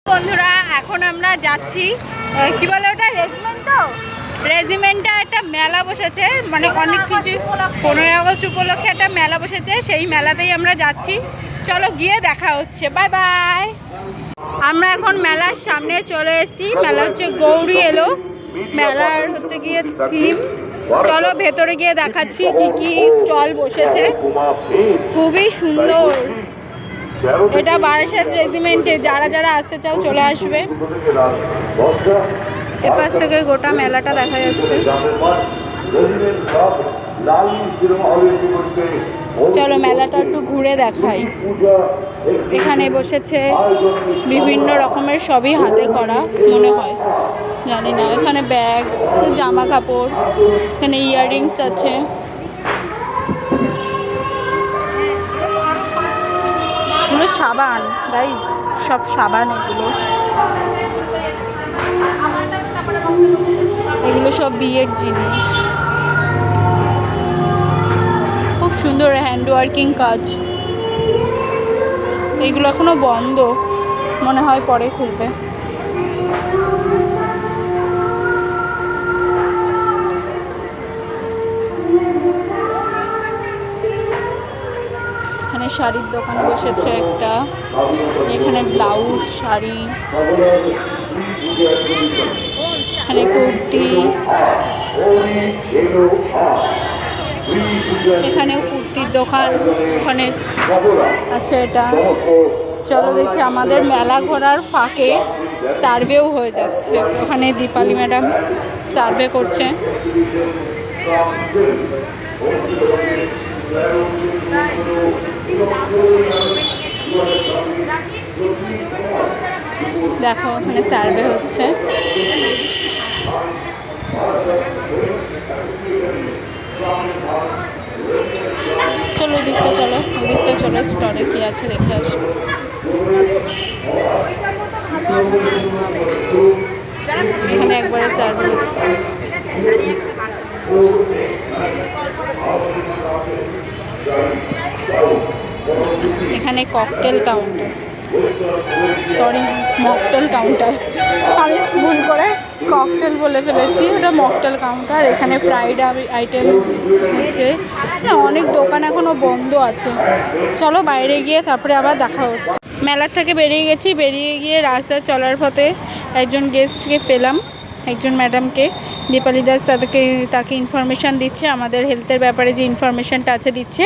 বন্ধুরা এখন আমরা যাচ্ছি কি বলে ওটা রেজিমেন্ট, তো রেজিমেন্টে একটা মেলা বসেছে, মানে অনেক কিছু 15 আগস্ট উপলক্ষে একটা মেলা বসেছে, সেই মেলাতেই আমরা যাচ্ছি। চলো গিয়ে দেখা হচ্ছে, বাই বাই। আমরা এখন মেলার সামনে চলে এসেছি। মেলা হচ্ছে গৌরী এলো, মেলার হচ্ছে গিয়ে থিম। চলো ভেতরে গিয়ে দেখাচ্ছি কি কি স্টল বসেছে, খুবই সুন্দর। এটা বারাসাত রেজিমেন্টে, যারা যারা আসতে চাও চলে আসবে। এপাশ থেকে গোটা মেলাটা দেখা যাচ্ছে। চলো মেলাটা একটু ঘুরে দেখাই। এখানে বসেছে বিভিন্ন রকমের, সবই হাতে করা মনে হয়, জানি না। এখানে ব্যাগ, জামা কাপড়, এখানে ইয়াররিংস আছে। এগুলো সাবান গাইস, সব সাবান। এগুলো সব বিয়ের জিনিস, খুব সুন্দর হ্যান্ড ওয়ার্কিং কাজ। এগুলো এখনো বন্ধ, মনে হয় পরে খুলবে। এখানে শাড়ির দোকান বসেছে একটা, এখানে ব্লাউজ, শাড়ি, এখানে কুর্তি, এখানেও কুর্তির দোকান, ওখানে আছে এটা। চলো দেখি, আমাদের মেলা ঘোরার ফাঁকে সার্ভেও হয়ে যাচ্ছে। ওখানে দীপালি ম্যাডাম সার্ভে করছে। দেখো ওখানে সার্ভে হচ্ছে। চলো ওদিকটা চলো, ওদিকটা চলো, স্টলে কি আছে দেখে আসো। এখানে একবারে সার্ভে হচ্ছে। এখানে cocktail counter, sorry mocktail counter, আমি ভুল করে ককটেল বলে ফেলেছি, ওটা মকটেল কাউন্টার। এখানে ফ্রাইড আইটেম হচ্ছে। অনেক দোকান এখনও বন্ধ আছে। চলো বাইরে গিয়ে তারপরে আবার দেখা হচ্ছে। মেলার থেকে বেরিয়ে গেছি, বেরিয়ে গিয়ে রাস্তায় চলার পথে একজন গেস্টকে পেলাম, একজন ম্যাডামকে, দীপালি দাস। তাকে ইনফরমেশান দিচ্ছে, আমাদের হেলথের ব্যাপারে যে ইনফরমেশানটা আছে দিচ্ছে।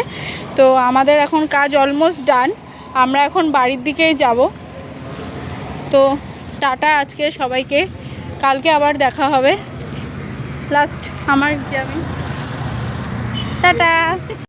তো আমাদের এখন কাজ অলমোস্ট ডান, আমরা এখন বাড়ির দিকেই যাব। তো টাটা আজকে সবাইকে, কালকে আবার দেখা হবে। লাস্ট আমার যাবে, টাটা।